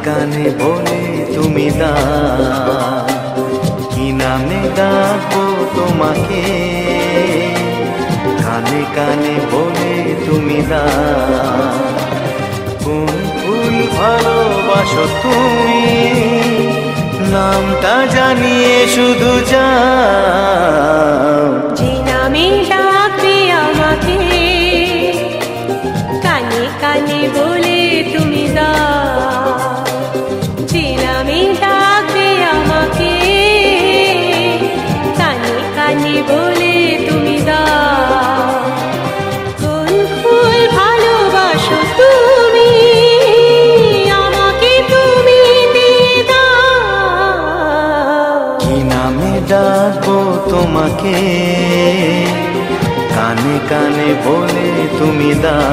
কানে বলে তুমি দাও, কি নামে ডাকবো তোমাকে, কানে কানে বলে তুমি দাও। কোন ফুল ভালোবাসো তুমি, নামটা জানিয়ে শুধু যাও। যে নামে ডাকবে আমাকে, কানে কানে বলে তুমি দাও। যে নামে ডাকবে আমাকে, কানে কানে বলে তুমি দাও। কোন ফুল ভালোবাসো তুমি, আমাকে তুমি দিয়ে দাও। কি নামে ডাকবো তোমাকে, কানে কানে বলে তুমি দাও।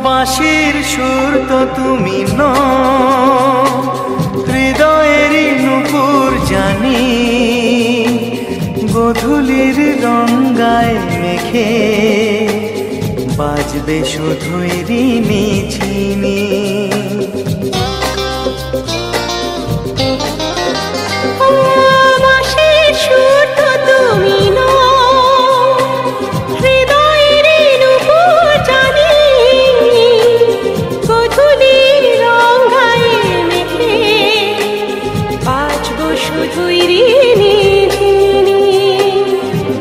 বাঁশির সুর তো তুমি নও, হৃদয়েরই নুপুর জানি। গোধূলির রঙায় মেখে বাজবে শুধুই ঋণী ঝিনি। বাঁশির সুর তো তুমি নও, হৃদয়ের নুপুর জানি। গোধূলির রঙায় মেখে বাজবো শুধুই ঋণী ঝিনি।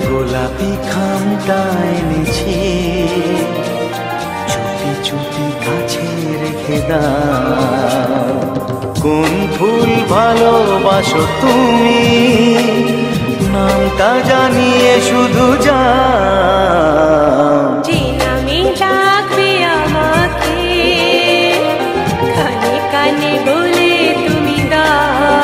গোলাপি খামটা এনেছি, চুপি চুপি কাছে রেখে দাও। কোন ফুল ভালোবাসো তুমি, নামটা জানিয়ে শুধু যাও। যে নামে ডাকবে আমাকে, কানে কানে বলে তুমি দাও।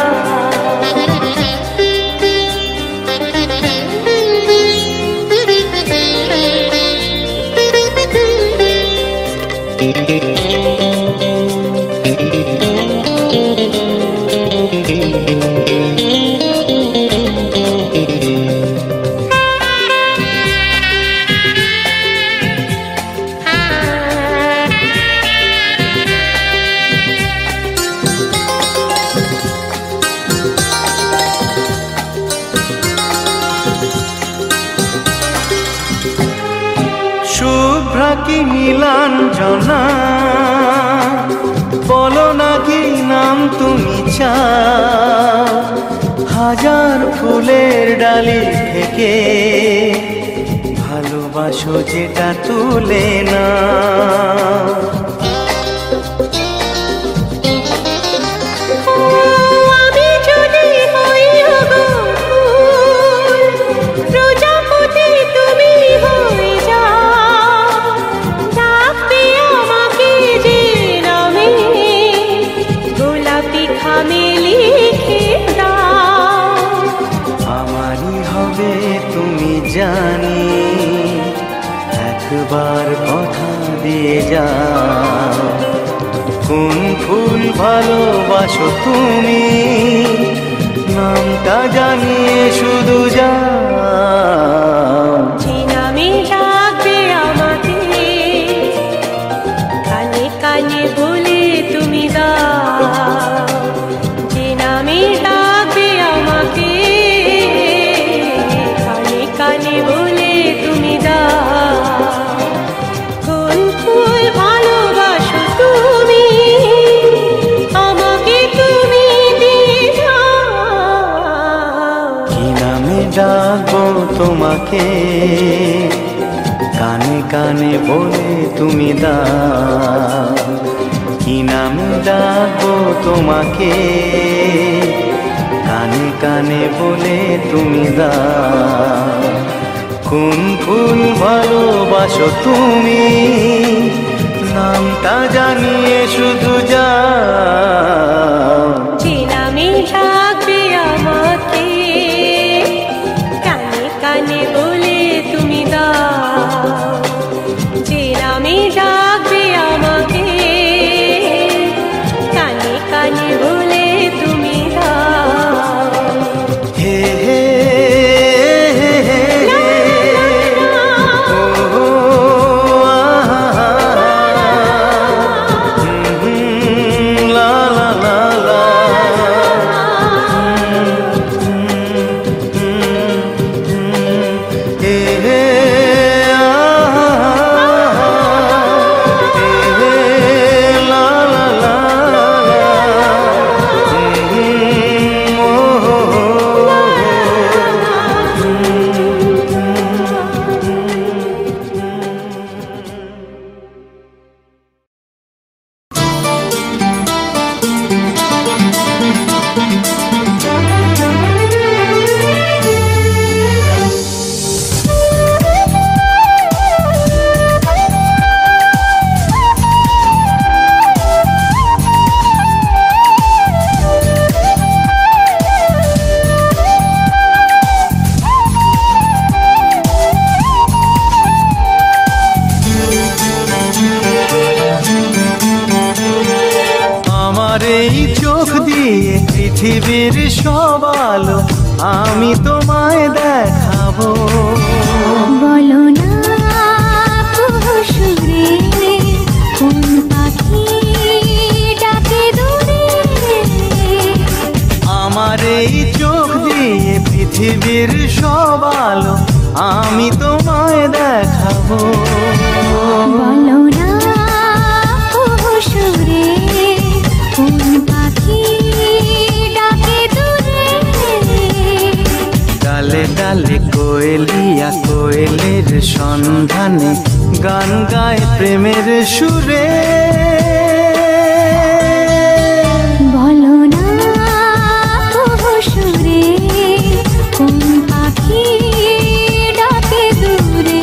শুভ্রা কি নীলাঞ্জনা, বলো না কি নাম তুমি চাও। হাজার ফুলের ডালি থেকে ভালোবাসো যেটা তুলে না। আমি যদি হই ফুল, প্রজাপতি তুমি হয়ে যাও। ডাকবে আমাকে যে নামে, গোলাপি খামে লিখে দাও। আমারই হবে তুমি জানি, একবার কথা দিয়ে যাও। কোন ফুল ভালোবাসো তুমি, নামটা জানিয়ে শুধু যাও। যে নামে ডাকবে আমাকে, কানে কানে বলে তুমি দাও। যে নামে ডাকবে আমাকে, কানে কানে বলে তুমি দাও। কোন ফুল ভালোবাসো তুমি, আমাকে তুমি দিয়ে দাও। কি নামে ডাকবো তোমাকে, কানে কানে বলে তুমি দাও। কি নামে ডাকবো তোমাকে, কানে কানে বলে তুমি দাও কোন ফুল ভালোবাসো তুমি, নামটা জানিয়ে শুধু যাও। যে নামে ডাকবে আমাকে, কানে কানে বলে তুমি দাও। যে নামে ডাকবে আমাকে, কানে কানে বলে তুমি দাও। হে হে পৃথিবীর সব আলো আমি তোমায় দেখাবো। বলো না সুরে কোন পাখি ডাকে দূরে, আমার এই চোখ দিয়ে পৃথিবীর সব আলো আমি তোমায় দেখাবো। বলো না সুরে কোন পাখি ডাকে দূরে, ডালে ডালে কোয়েলিয়া কোয়েলের সন্ধানে গান গায় প্রেমের সুরে। বলো না সুরে কোন পাখি ডাকে দূরে।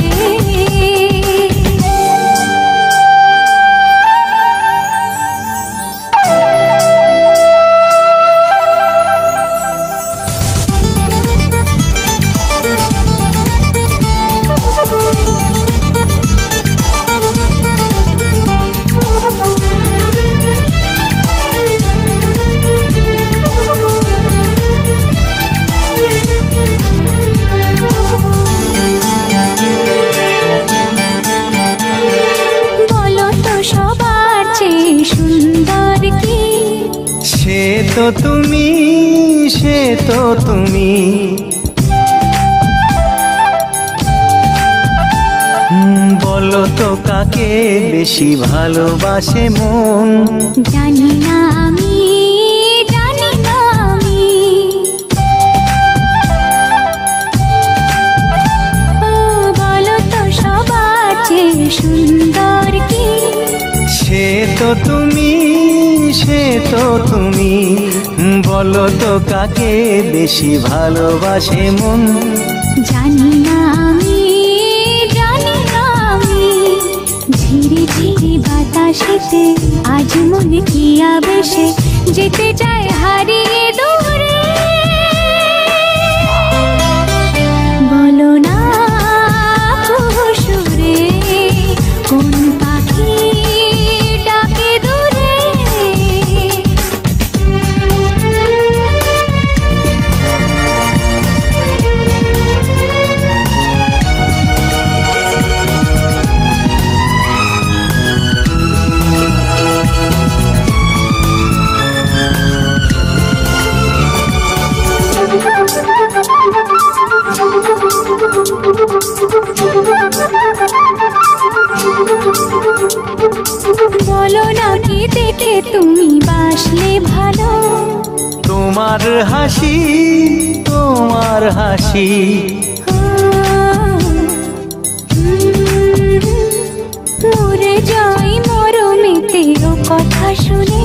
সে তো তুমি, সে তো তুমি, বলো তো কাকে বেশি ভালোবাসে মন। জানি না আমি, জানি না আমি, বলো তো সবার চেয়ে সুন্দর কি। সে তো তুমি, সে তো তুমি, বলো তো কাকে বেশি ভালোবাসে মন। জানি না আমি, জানি না আমি, ঝিরি ঝিরি বাতাসেতে আজ মনে কি আবেশে যেতে চায় হারিয়ে দূরে। বলো না সুরে কোন পাখি ডাকে দূরে। বলো না কি দেখে তুমি বাসলে ভালো। তোমার হাসি, তোমার হাসি, মরে যাই মরণ মরমেতে ও কথা শুনে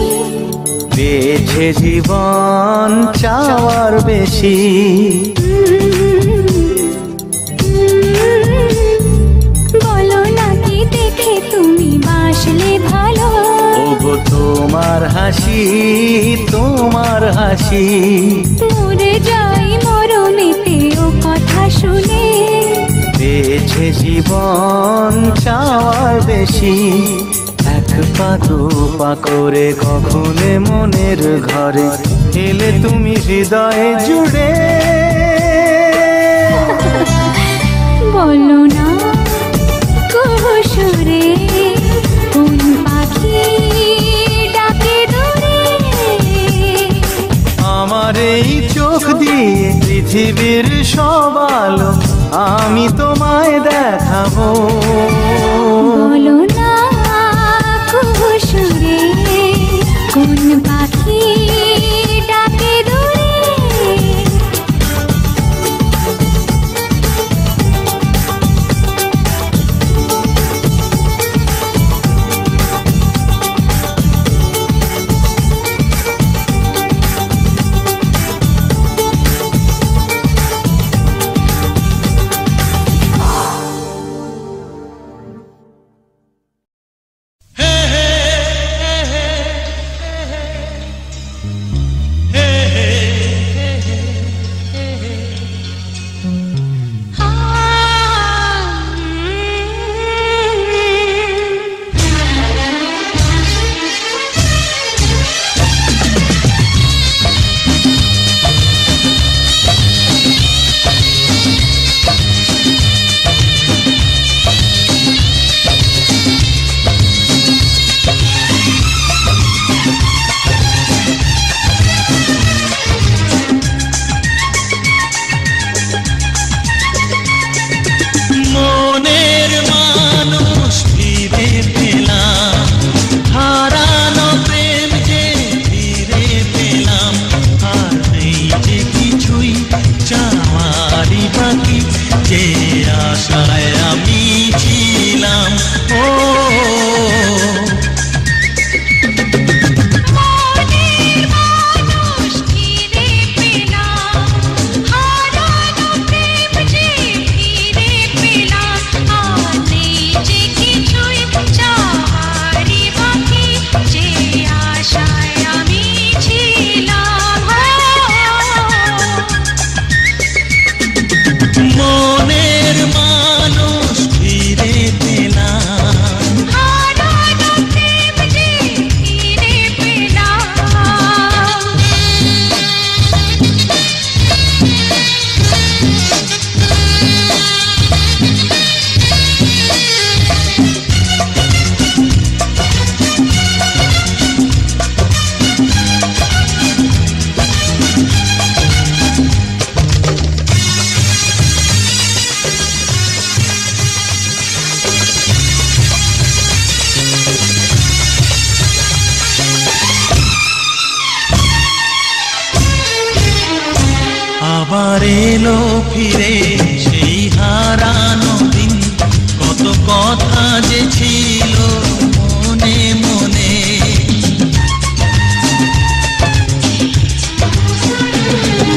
পেয়েছে জীবন চাওয়ার বেশি। বলো না কি দেখে তুমি বাসলে ভালো। ওগো তোমার হাসি, তোমার হাসি, মরে যাই মরমেতে ও কথা শুনে পেয়েছে জীবন চাওয়ার বেশি। এক পা দু পা করে কখনো মনের ঘরে এলে তুমি হৃদয়ে জুড়ে। বলো না কুহুসুরে কোন পাখি ডাকে দূরে। আমার এই চোখ দিয়ে পৃথিবীর সব আলো আমি তোমায় দেখাবো। বলো না কুহুসুরে কোন পাখি ডাকে দূরে। আবার এলো ফিরে সেই হারানো দিন, কত কথা যে ছিল মনে মনে।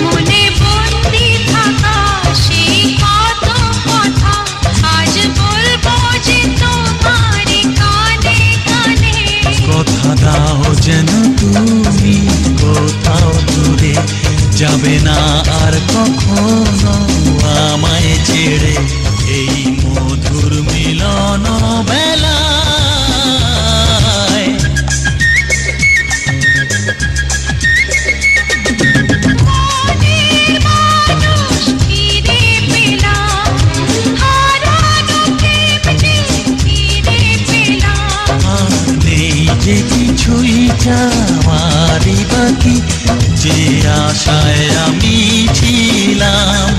মনে বন্দি থাকা সেই কত কথা আজ বলবো যে তোমার কানে কানে। কথা দাও যেন তুমি কোথাও দূরে যাবে না আর কখনো আমায় ছেড়ে, এই মধুর মিলন বেলায়। মনের মানুষ ফিরে পেলাম, হারানো প্রেম যে ফিরে পেলাম। নেই যে কিছুই চাওয়ারই বাকি, যে আশায় আমি ছিলাম।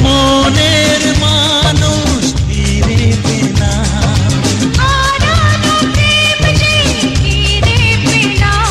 মনের মানুষ ফিরে পেলাম, হারানো প্রেম যে ফিরে পেলাম।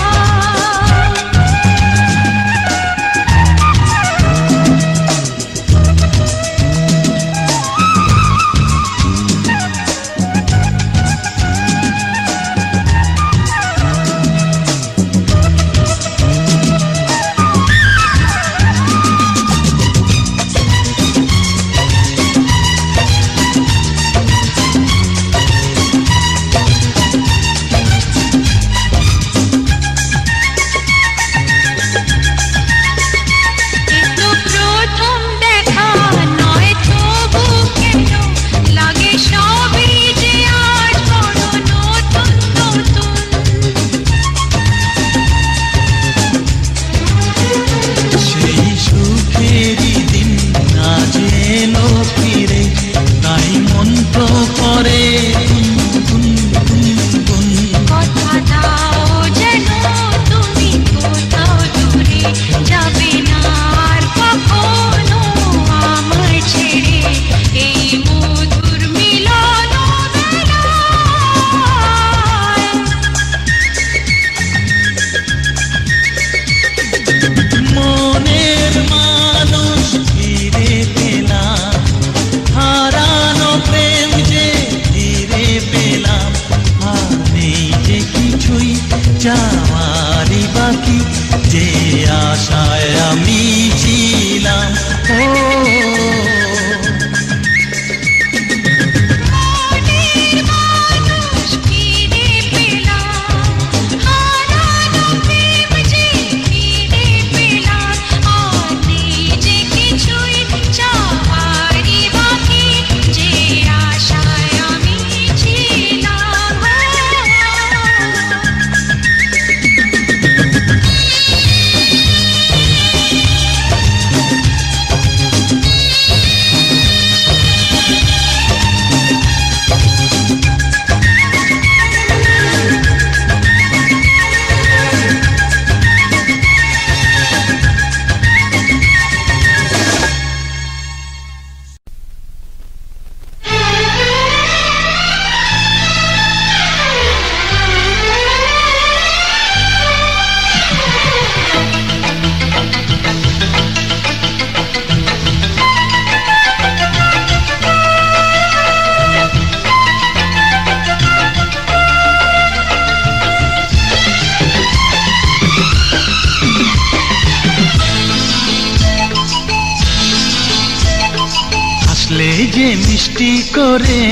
যে মিষ্টি করে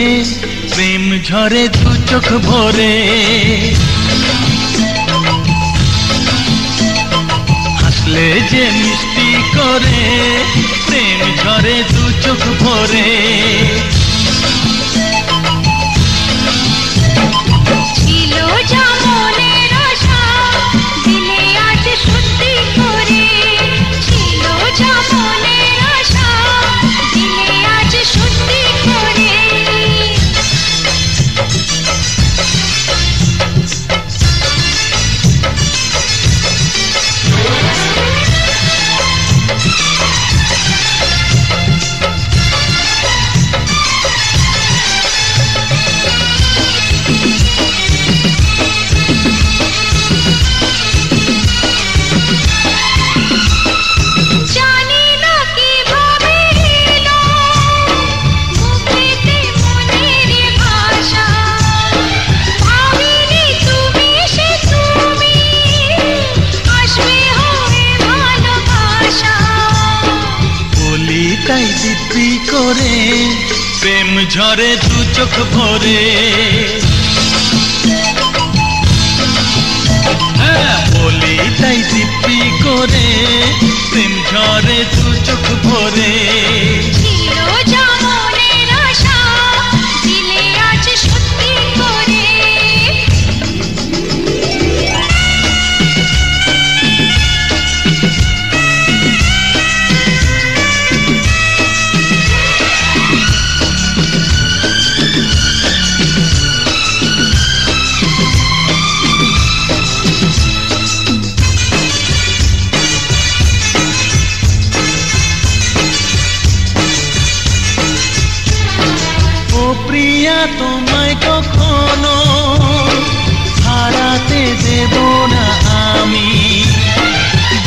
প্রেম ঝরে দু চোখ ভরে হাসলে যে মিষ্টি করে প্রেম ঝরে দু চোখ ভরে ছিল যা মনের আশা দিলে আজ সত্যি করে ছিল যা মনের আশা দিলে আজ সত্যি করে জানি না কিভাবে এলো মুখেতে মনের ভাষা ভাবিনি তুমি সে তুমি আসবে হয়ে ভালোবাসা বলি তাই দিব্যি করে প্রেম ঝরে দু চোখ ভরে হ্যাঁ বলি তাই দিব্যি করে প্রেম ঝরে দু চোখ ভরে ছিল যা মনের আশা দিলে আজ সত্যি করে ও প্রিয়া তোমায় কখনো হারাতে দেব না আমি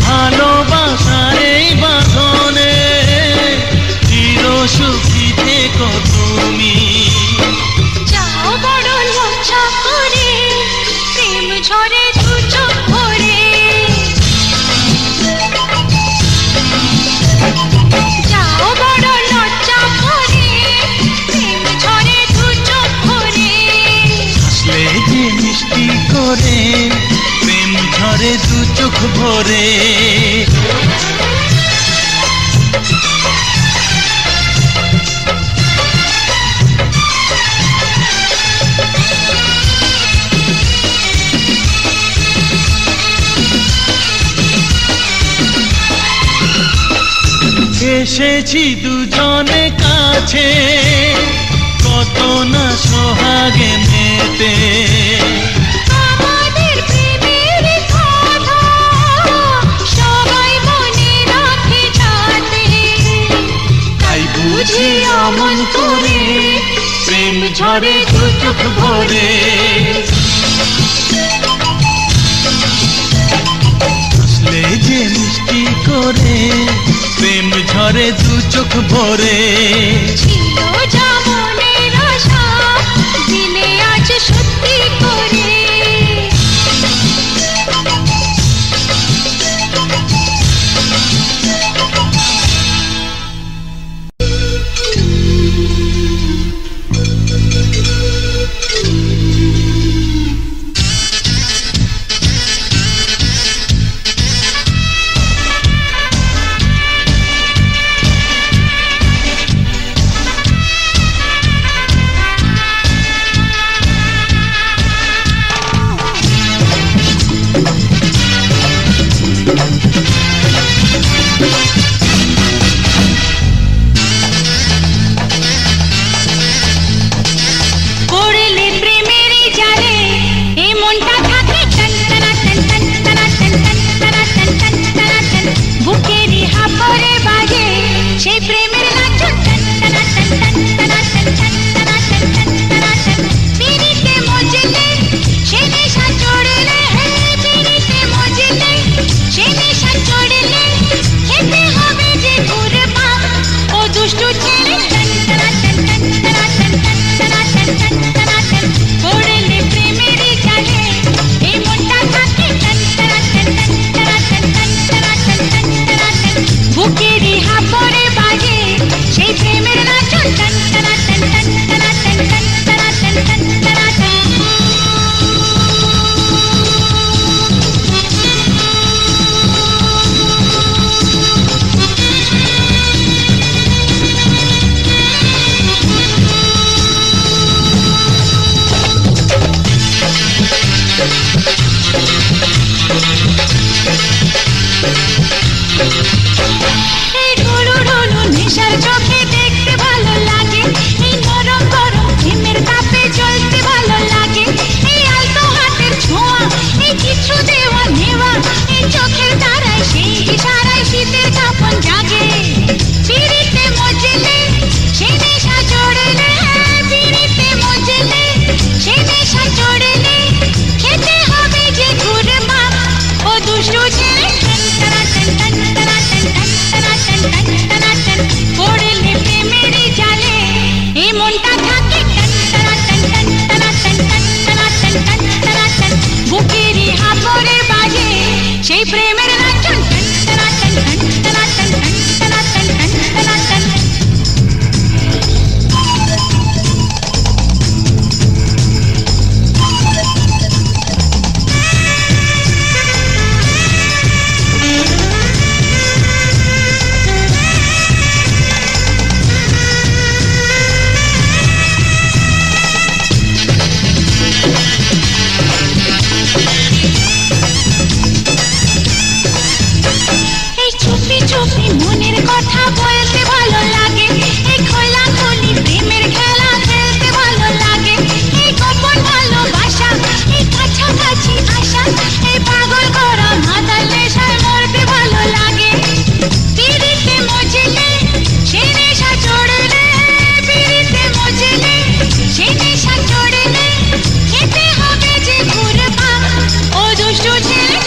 ভালোবাসার এই বাঁধনে চির সুখী থেকো তুমি যাও বড় লজ্জা করে প্রেম ঝরে দু চোখ ভরে যাও বড় লজ্জা করে প্রেম ঝরে দু চোখ ভরে হাসলে যে মিষ্টি করে প্রেম ঝরে দু চোখ ভরে এসেছি দুজনে কাছে কত না সোহাগে মেতে আমাদের প্রেমের কথা সবাই মনে রাখে যাতে তাই বুঝি অমন করে প্রেম ঝরে দু চোখ ভরে হাসলে যে মিষ্টি করে প্রেম ঝরে দু চোখ ভরে ছিল যা মনের আশা দিলে আজ সত্যি করে এই ঢুলু ঢুলু নেশার চোখে দেখতে ভালো লাগে, এই নরম গরম প্রেমের তাপে জ্বলতে ভালো লাগে, এই আলতো হাতের ছোঁয়া, এই কিছু দেওয়া নেওয়া, এই চোখের তারায় সেই ইশারায় শীতের কাঁপন জাগে। পিড়িতে মজলে সেই নেশা চড়লে, পিড়িতে মজলে সেই নেশা চড়লে, খেতে হবে যে ঘুরবা ও দুষ্টু ছেলে। পড়লে প্রেমের জালে এই মনটা থাকে বুকেরই হাফরে বাজে সেই প্রেমের নাচন। এই চুপি চুপি মনের কথা বলতে ভালো লাগে, এই খোলাখুলি প্রেমের খেলা খেলতে ভালো লাগে, এই গোপন ভালোবাসা, এই কাছাকাছি আসা, এই পাগল করা মাতাল নেশায় মরতে ভালো লাগে। পিড়িতে মজলে সেই নেশা চড়লে, পিড়িতে মজলে সেই নেশা চড়লে, খেতে হবে যে ঘুরবা ও দুষ্টু ছেলে।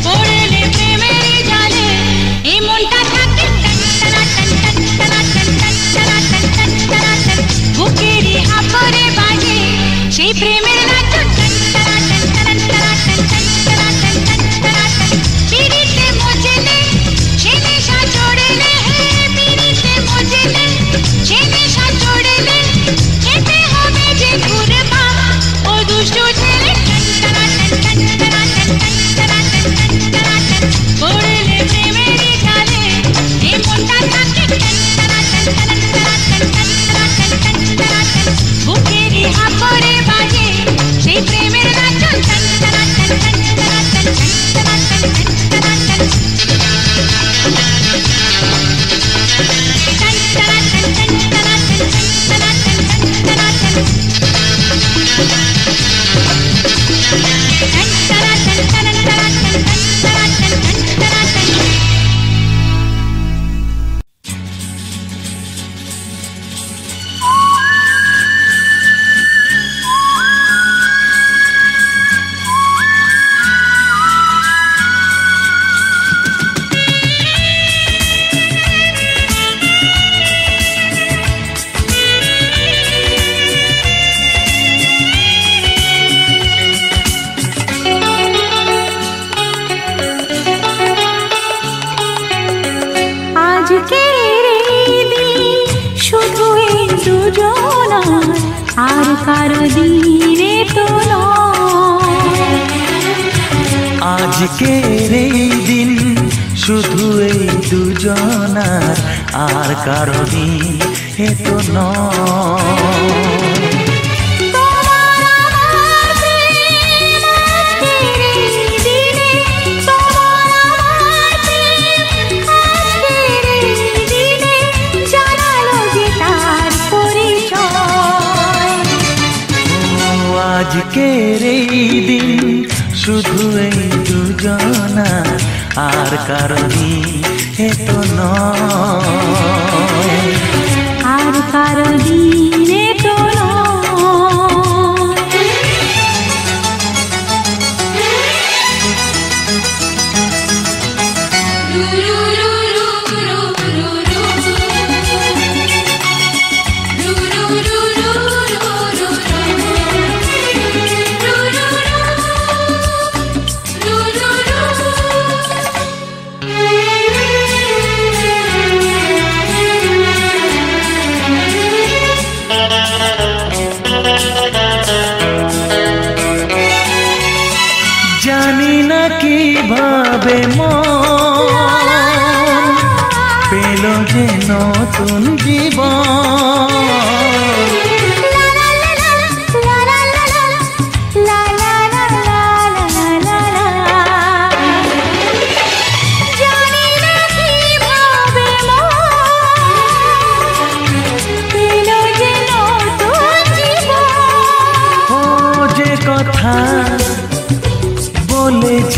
পড়লে প্রেমের জালে এই মনটা থাকে বুকেরই হাফরে বাজে সেই প্রেমের নাচন। পিড়িতে মজলে সেই নেশা চড়লে, পিড়িতে মজলে সেই নেশা চড়লে, খেতে হবে যে ঘুরবা ও দুষ্টু ছেলে। পড়লে প্রেমের জালে এই মনটা থাকে বুকেরই হাফরে বাজে সেই প্রেমের নাচন। আজকের এই দিন শুধু এই দুজনার, আর কারো দিনে তো নয়। আজকের এই দিন শুধু এই দুজনার, আর কারো দিন এ তো নয়। তোমার আমার প্রেম আজকের এই দিনে, তোমার আমার প্রেম আজকের এই দিনে, জানালো যে তার পরিচয়। আজকের এই দিন শুধু এই দুজনার, আর কারো দিন এ তো নয়। আর কারো দিনে তো জানি না কিভাবে মন পেল যে নতুন জীবন।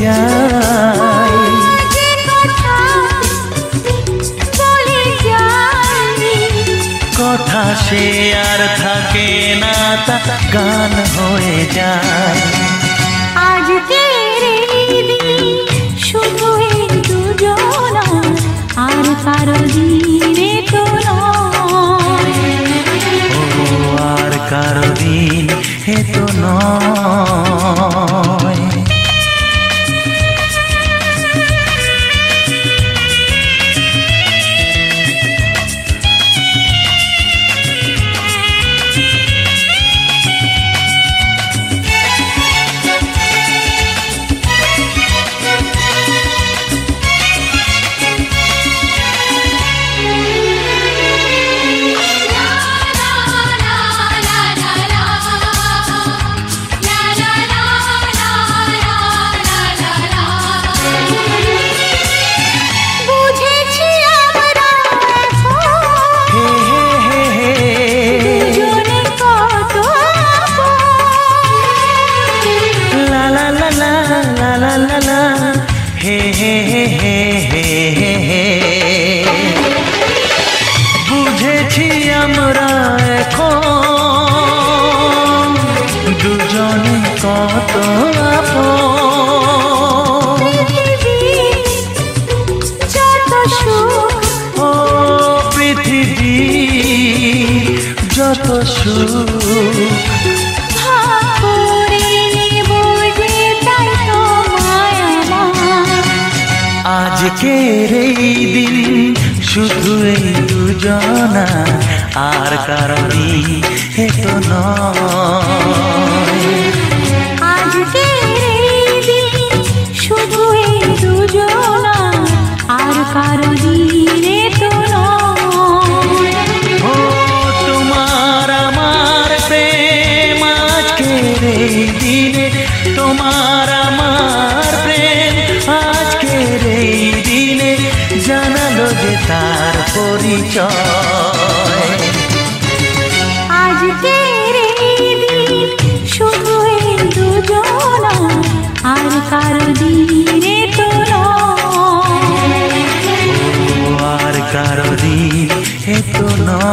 যায়, যে কথা বলে যায়, কথা সে আর থাকে না, তা গান হয়ে যায়। আজকের এই দিন শুধু এই দুজনা, আর কারো দিনে তো নয়। ও আর কারো দিন এ তো নয়। বুঝেছি আমরা এখন দুজনে কত আপন। যত সুখ ও পৃথিবী যত সুখ, ভাগ করে নেব যে, তাই তো মায়া আমার। আজকের এই দিন শুধু এই দুজনা, আর কারো দিন এ তো নয়। আজকের এই দিন শুধু এই দুজনা, আর কারো দিনে তো নয়। ও তোমার আমার প্রেম আজকের এই দিনে, তোমার আমার প্রেম আজকের এই দিনে জানালো যে তার পরিচয়। আজকের এই দিন শুধু এই দুজনা, আর কারো দিনে তো নয়। ও আর কারো দিন এ তো নয়।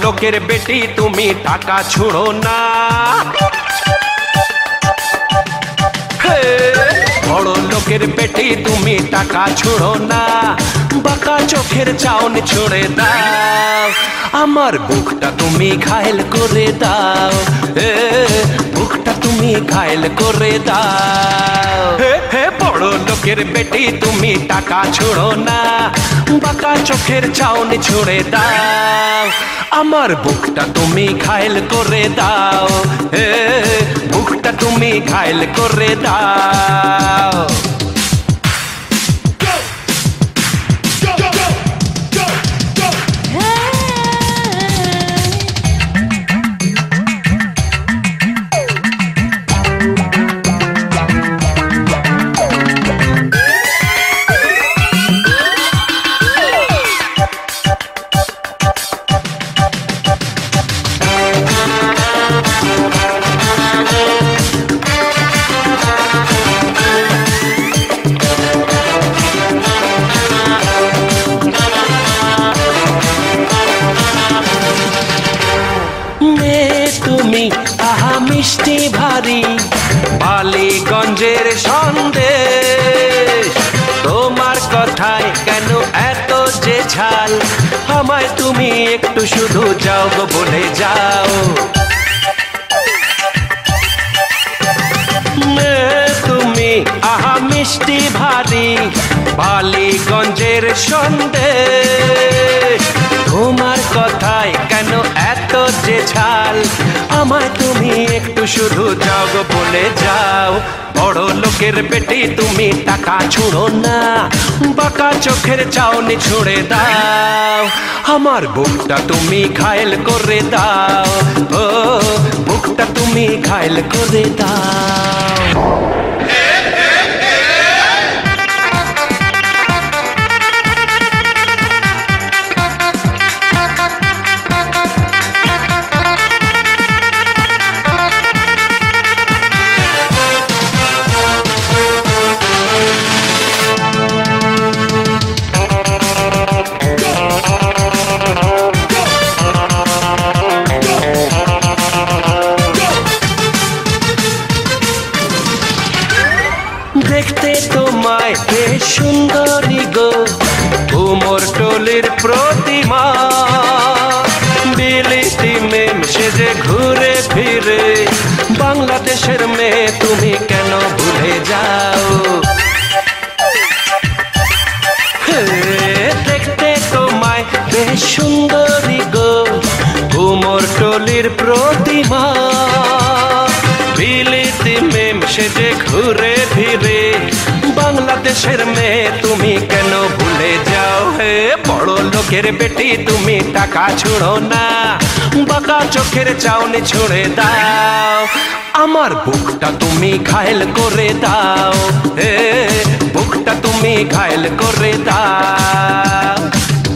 লোকের বেটি তুমি টাকা ছুঁড়ো না, বড় লোকের বেটি তুমি টাকা ছুঁড়ো না, বাঁকা চোখের চাউনি ছুঁড়ে দাও, আমার বুকটা তুমি ঘায়েল করে দাও, বুকটা তুমি ঘায়েল করে দাও। হে বড় লোকের বেটি তুমি টাকা ছুঁড়ো না, বাঁকা চোখের চাউনি ছুঁড়ে দাও, আমার বুকটা তুমি ঘায়েল করে দাও, বুকটা তুমি ঘায়েল করে দাও। মিষ্টি ভারী বালিগঞ্জের সন্দেশ, কথায় কেন এত যে ঝাল, আমায় তুমি একটু শুধু যাও গো বলে যাও। তুমি আহা মিষ্টি ভারী বালিগঞ্জের সন্দেশ, তোমার কথায় কেন এত যে ঝাল, আমায় তুমি একটু শুধু যাও গো বলে যাও। বড় লোকের বেটি তুমি টাকা ছুঁড়ো না, বাঁকা চোখের চাউনি ছুঁড়ে দাও, আমার বুকটা তুমি ঘায়েল করে দাও, ও বুকটা তুমি ঘায়েল করে দাও। দেখতে তোমায় বেশ সুন্দরী গো, কুমোর টলির প্রতিমা, বিলিতি মেম সেজে ঘুরে ফিরে, বাংলাদেশের মেয়ে তুমি কেন ভুলে যাও। দেখতে তোমায় বেশ সুন্দরী গো, কুমোর টলির প্রতিমা, বিলিতি মেম সেজে ঘুরে ফিরে, বাংলাদেশের মেয়ে তুমি কেন ভুলে যাও। হে বড় লোকের বেটি তুমি টাকা ছুঁড়ো না, বাঁকা চোখের চাউনি ছুঁড়ে দাও, আমার বুকটা তুমি ঘায়েল করে দাও, হে বুকটা তুমি ঘায়েল করে দাও।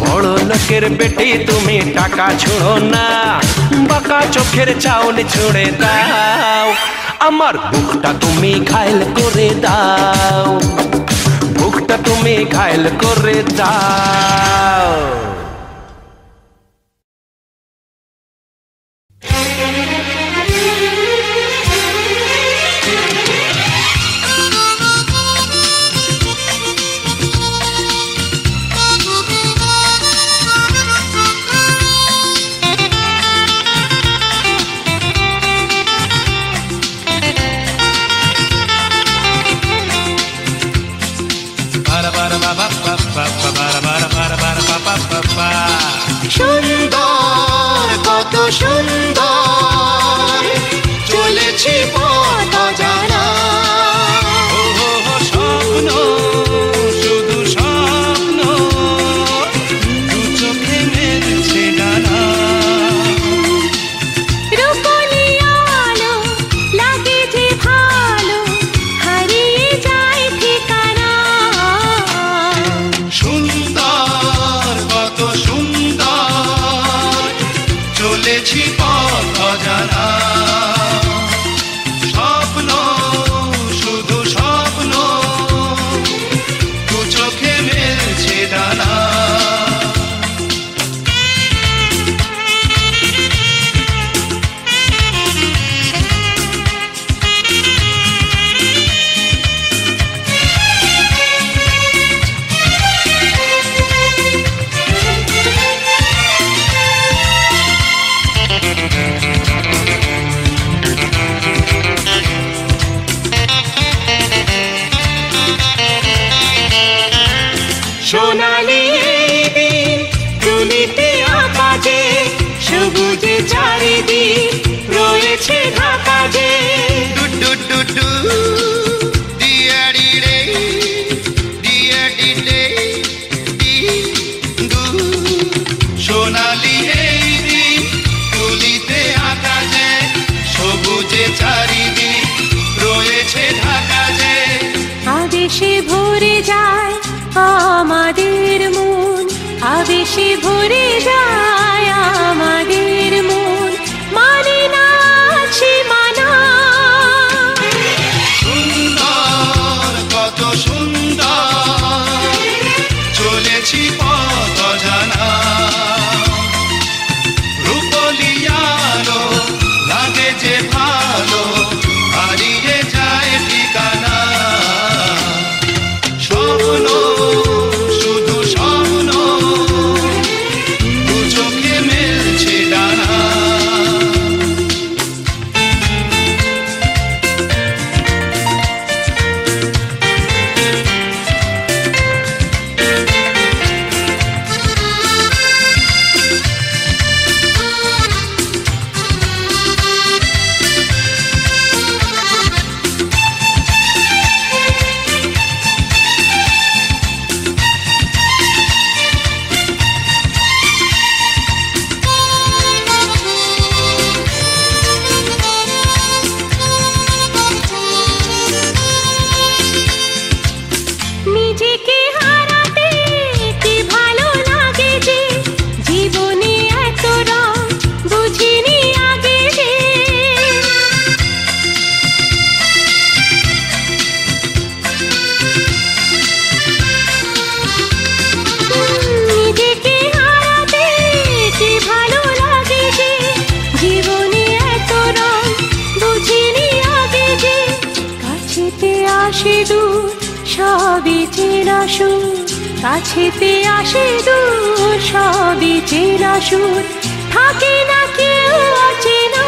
বড় লোকের বেটি তুমি টাকা ছুঁড়ো না, বাঁকা চোখের চাউনি ছুঁড়ে দাও, আমার বুকটা তুমি ঘায়েল করে দাও, বুকটা তুমি ঘায়েল করে দাও। সুন্দর কত সুন্দর চলেছি পথ জানা, স্বপ্ন শুধু স্বপ্ন, দু চোখে মেলছে ডানা, রূপলি আলো লাগে যে ভালো, হারিয়ে যায় ঠিকানা। সুন্দর কত সুন্দর চলেছি পথ জানা, স্বপ্ন শুধু স্বপ্ন, দু চোখে মেলছে ডানা। সোনালি দিন তুলিতে আকাশে, সবুজে চারিদিক রয়েছে ঢাকা যে, ডু ডু ডু দিয়াড়ি রে দিয়াড়ি রে দি দু, সোনালি এই দিন তুলিতে আকাশে, সবুজে চারিদিক রয়েছে ঢাকা যে, আবেশে ভরে যায় আমাদের মন, আবেশে ভরে যায় আমাদের মন, মানে না আছে মানা। সবই চেনা সুর, কাছেতে আসে দূর সবই চেনা সুর, থাকে না কেউ অচেনা।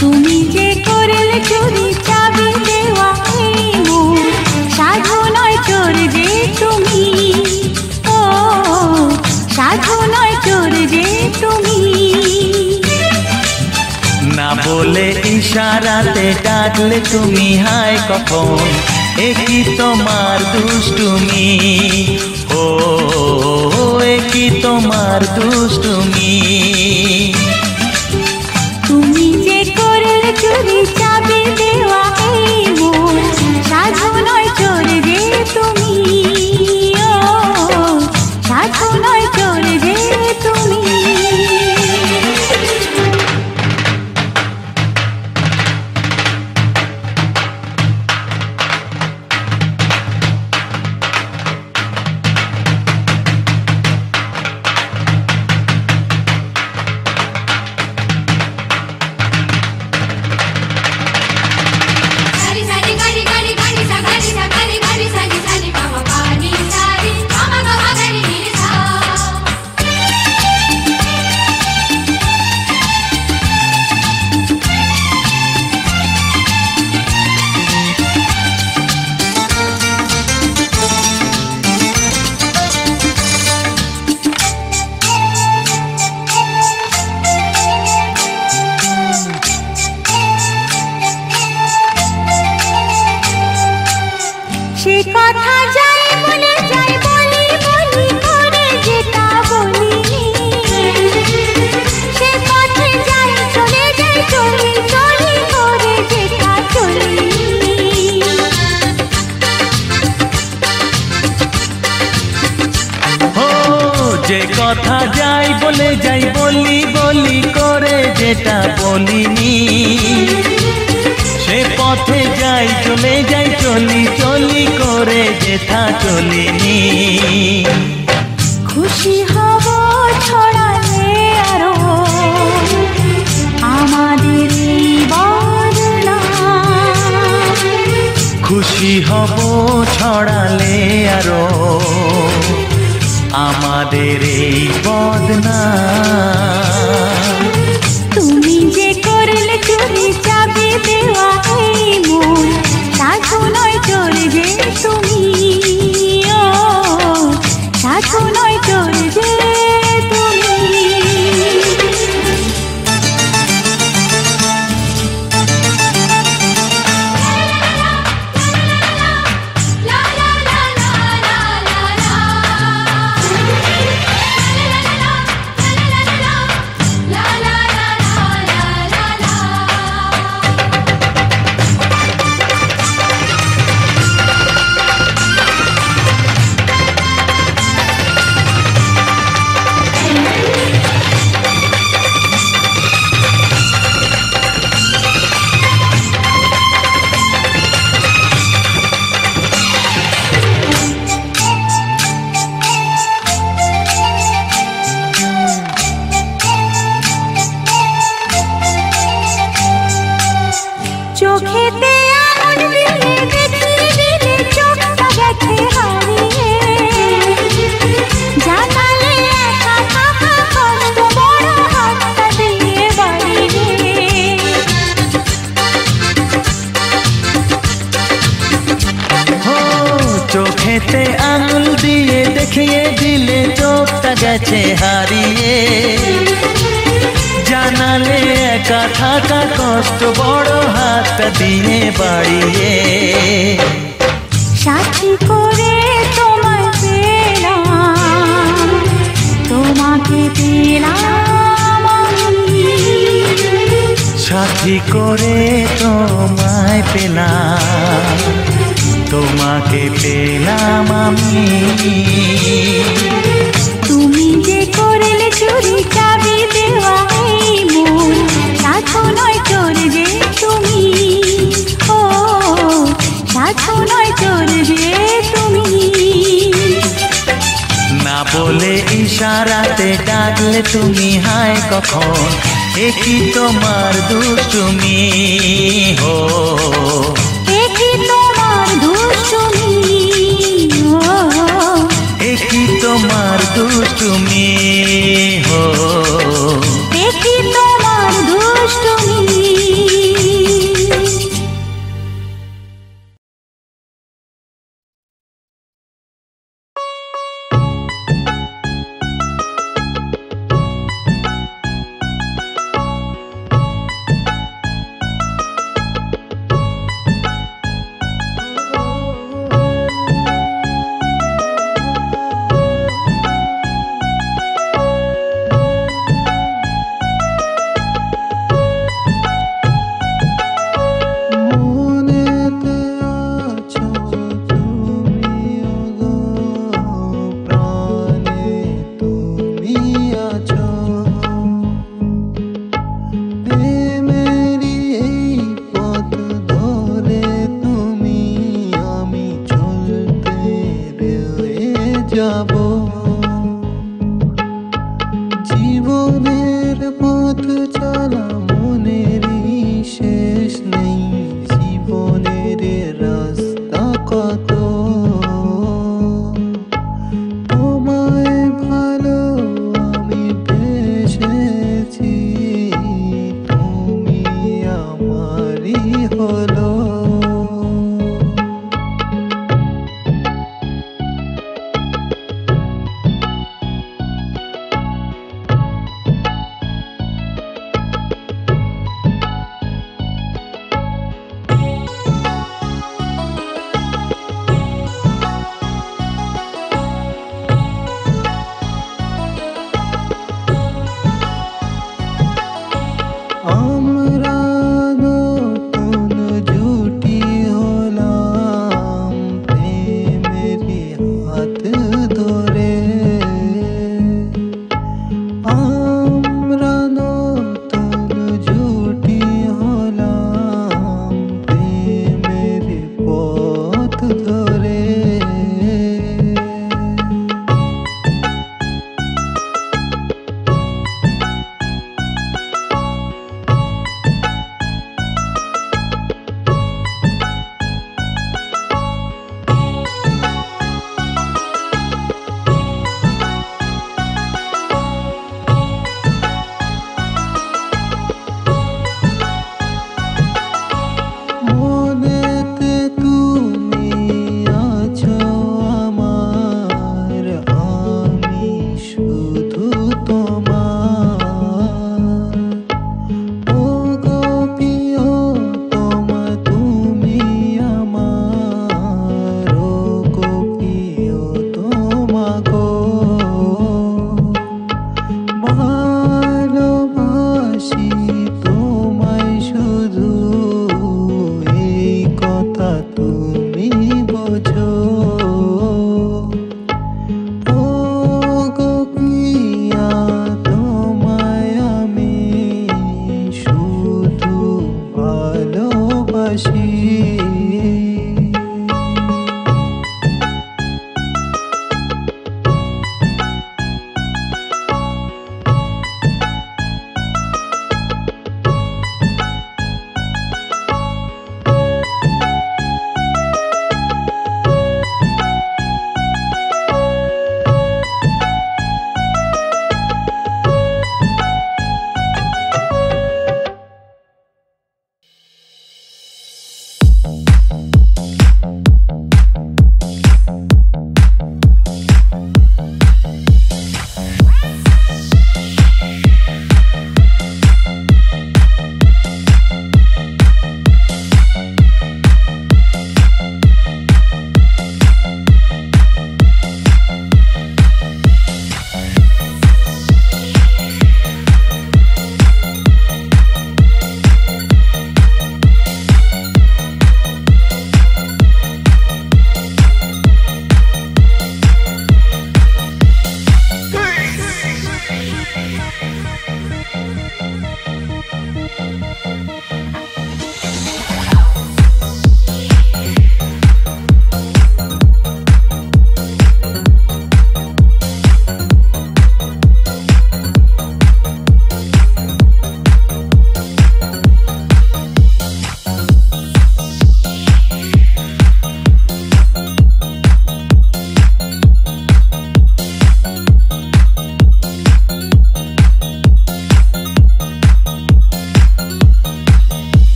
তুমি যে করলে চুরি চাবি দেওয়া এই মন, সাধু নয় চোর যে তুমি, ও সাধু নয় চোর যে তুমি। না বলে ইশারাতে ডাকলে তুমি হায় কখন, একই তোমার দুষ্টুমি, ও একই তোমার দুষ্টুমি। তুমি যে করলে চুরি চাবি দেওয়া এই মন, সাধু নয় চোর যে তুমি, ও সাধু নয় চোর যে তুমি। সে কথা যাই বলে যাই বলি বলি করে যেটা বলিনি, সে পথে যাই চলে যাই চলি চলি করে যেটা চলিনি। ও যে কথা যাই বলে যাই বলি বলি করে যেটা বলিনি, সে পথে যাই চলে যাই চলি চলি করে যেথা চলিনি। খুশি হব ছড়ালে আরো আমাদের এই বদনা, খুশি হব ছড়ালে আরো আমাদের এই বদনা। তুমি যে করলে চুরি চাবি দেওয়া এই মন, সাধু নয় চোর যে তুমি, ও সাধু নয় চোর যে তুমি। চোখেতে আঙুল দিয়ে দেখিয়ে দিলে চোখটা গেছে হারিয়ে জানালে একা থাকা কষ্ট বড় হাতটা দিয়ে বাড়িয়ে ও চোখেতে আঙুল দিয়ে দেখিয়ে দিলে চোখটা গেছে হারিয়ে জানালে একা থাকা কষ্ট বড় হাতটা দিয়ে বাড়িয়ে সাথী করে তোমায় পেলাম তোমাকে পেলাম আমি সাথী করে তোমায় পেলাম তোমাকে পেলাম আমি তুমি যে করলে চুরি চাবি দেওয়া এই মন সাথে নয় চোর যে তুমি ও সাথে নয় চোর যে তুমি না বলে ইশারাতে ডাকলে তুমি হায় কখন একই তোমার দুষ্টুমি হো একই তোমার দুষ্টুমি ও একই তোমার দুষ্টুমি হো একই তোমার দুষ্টুমি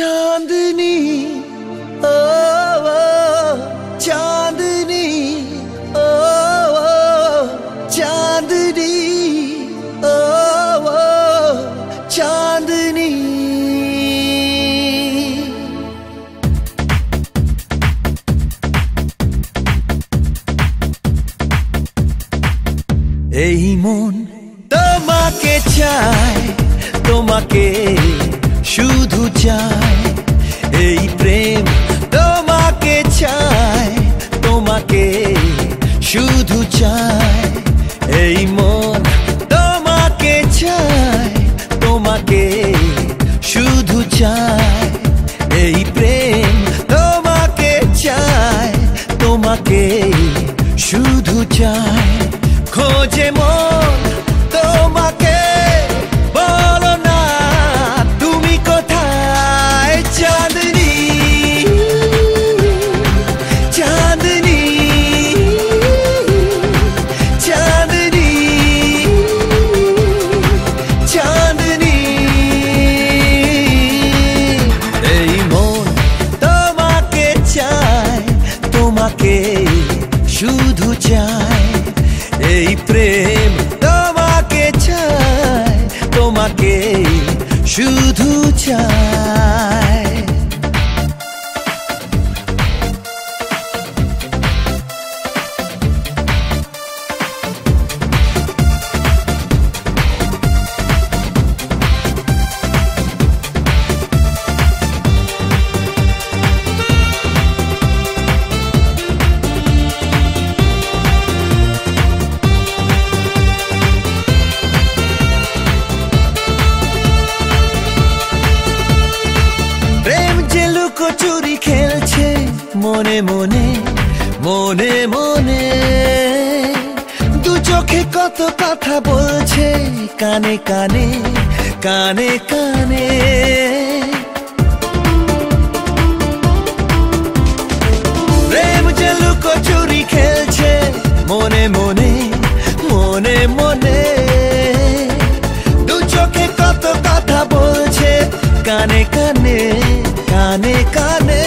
चांदनी ओ चांदनी ओ चांदनी ओ चांदनी এই মন তোমাকে চায় তোমাকে শুধু চায় এই প্রেম তোমাকে চায় তোমাকে শুধু চায় এই মন তোমাকে চায় তোমাকে শুধু চায় এই প্রেম তোমাকে চায় তোমাকে শুধু চায় খোঁজে মন তোমাকে বলো না তুমি কোথায় চাঁদনি চাঁদনি চাঁদনি চাঁদনি এই মন তোমাকে চায় তোমাকে শুধু চায় এই প্রেম তোমাকে চায় তোমাকে শুধু চায় চুরি খেলছে মনে মনে মনে মনে দু চোখে কত কথা বলছে কানে কানে কানে কানে প্রেম যে লুকো চুরি খেলছে মনে মনে মনে মনে দু চোখে কত কথা বলছে কানে কানে কানে কানে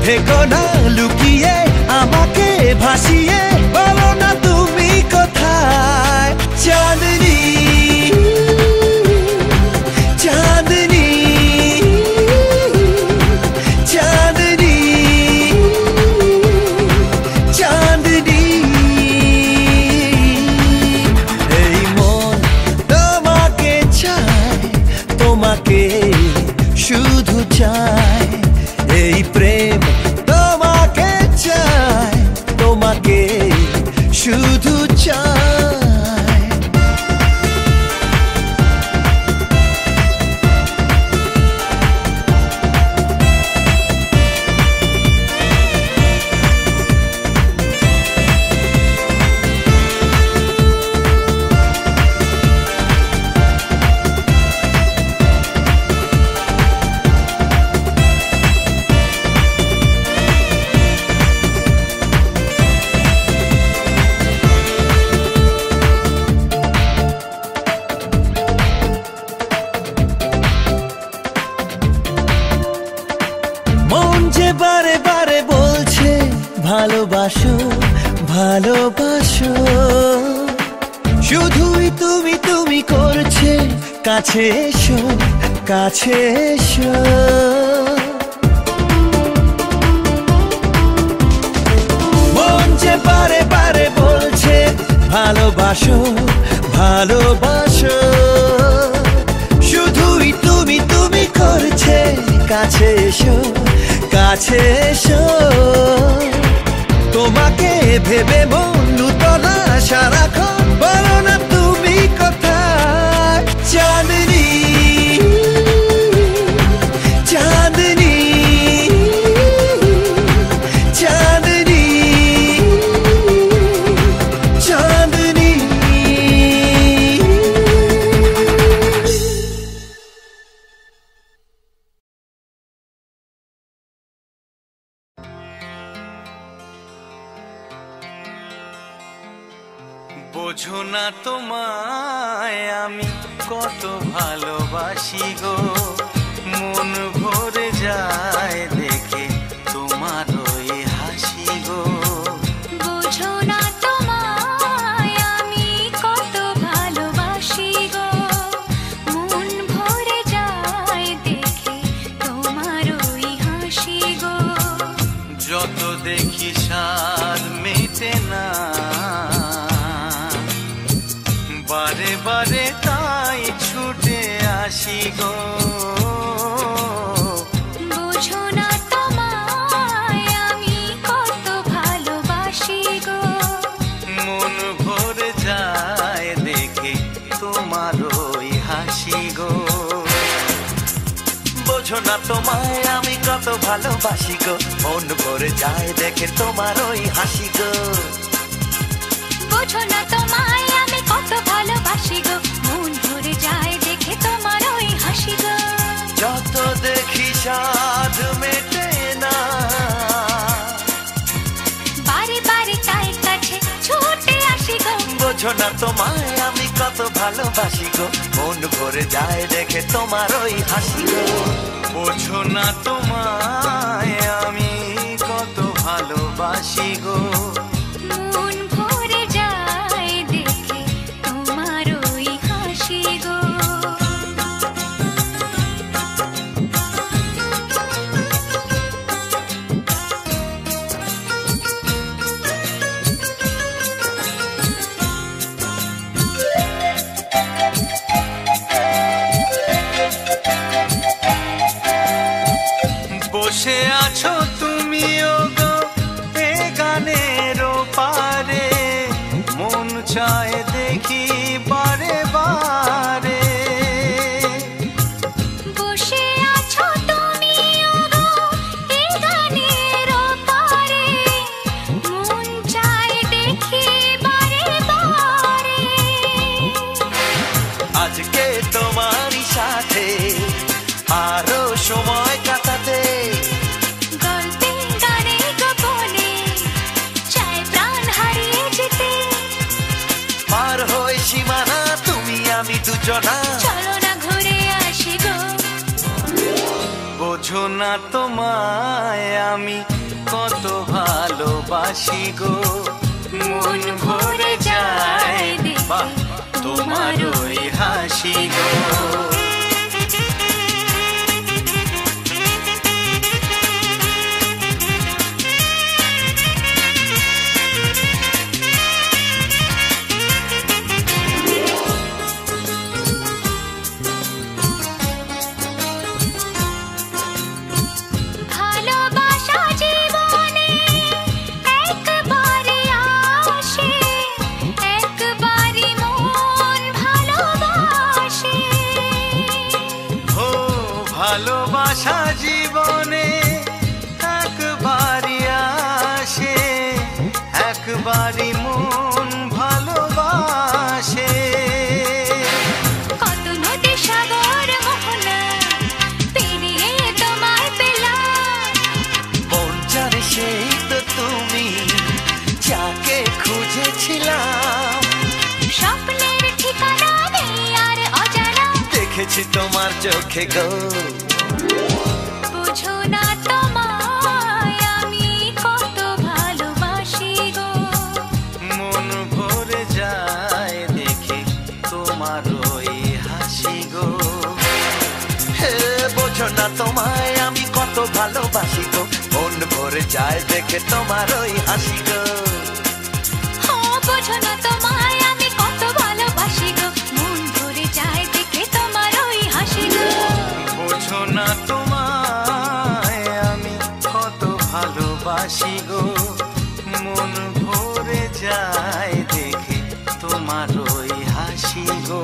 থেকো না লুকিয়ে আমাকে ভাসিয়ে বলো না তুমি কোথায় চাঁদনি চাঁদনি চাঁদনি চাঁদনি এই মন তোমাকে চায় তোমাকে শুধু চায় এই প্রেম তোমাকে চায় তোমাকে শুধু চায় বারে বারে বলছে ভালোবাসো ভালোবাসো শুধুই তুমি তুমি করছে কাছে এসো কাছে এসো মন যে বারে বারে বলছে ভালোবাসো ভালোবাসো শুধুই তুমি তুমি করছে কাছে এসো কাছে এসো তোমাকে ভেবে মন লুটোনা সারাক্ষণ বলো না তুমি কোথায় চাঁদনি চাঁদনি চাঁদনি চাঁদনি বোঝো না তোমায় আমি কত ভালোবাসি গো মন ভরে যায় দেখে তোমার ওই হাসি গো। বোঝো না তোমায় আমি কত ভালোবাসি গো, মন ভরে যায় দেখে তোমার ওই হাসি গো। যত দেখি স্বাদ মেটে না, বারে বারে তাই ছুটে আসি গো। বোঝো না তোমায় আমি কত ভালোবাসি গো, মন ভরে যায় দেখে তোমার ওই হাসি গো। বোঝো না তোমায় আমি কত ভালোবাসি গো, মন ভরে যায় দেখে তোমার ওই হাসি গো। বোঝো না তোমায় আমি কত ভালোবাসি গো, মন ভরে যায় দেখে তোমার ওই হাসি গো। যত দেখি স্বাদ মেটে না, বারে বারে তাই কাছে ছুটে আসি গো। বোঝো না তোমায় আমি কত ভালোবাসি গো, মন ভরে যায় দেখে তোমার ওই হাসি গো। বোঝো না তোমায় আমি কত ভালোবাসি গো, মন ভরে যায় দেখে তোমার ওই হাসি গো। বসে আছো তুমিও গো এ গানের পারে, মন চায় দেখি বারে বারে। বসে আছো তুমি গো এই গানের পারে, মন চায় দেখি বারে বারে। আজকে তোমারই সাথে আরো সময় কাটাতে, গল্পে গানে গোপনে চায় প্রাণ হারিয়ে যেতে। পার হয়ে সীমানা তুমি আমি দুজনা, চলো না ঘুরে আসি গো। বোঝো না তোমায় আমি কত ভালোবাসি গো, মন ভরে যায় দেখে তোমার ওই হাসি গো। ভালোবাসা জীবনে একবারই আসে, একবারই মন ভালোবাসে। ও ভালোবাসা জীবনে একবারই আসে, একবারই মন ভালোবাসে। কত নদী সাগর মোহনা পেরিয়ে তোমায় পেলাম, মন জানে সেই তো তুমি যাকে খুঁজেছিলাম। স্বপ্নের ঠিকানা নেই আর অজানা, দেখেছি তোমার চোখে গো। বুঝো না তোমায় আমি কত ভালোবাসি গো, মন ভরে যায় দেখে তোমার ওই হাসি গো। হে বোঝো না তোমায় আমি কত ভালোবাসি গো, মন ভরে যায় দেখে তোমার ওই হাসি গো। ও বোঝো না তোমায় আমি কত ভালোবাসি গো, মন ভরে যায় দেখে তোমার ওই হাসি গো। বোঝো না তোমায় আমি কত ভালোবাসি গো, মন ভরে যায় দেখে তোমার ওই হাসি গো।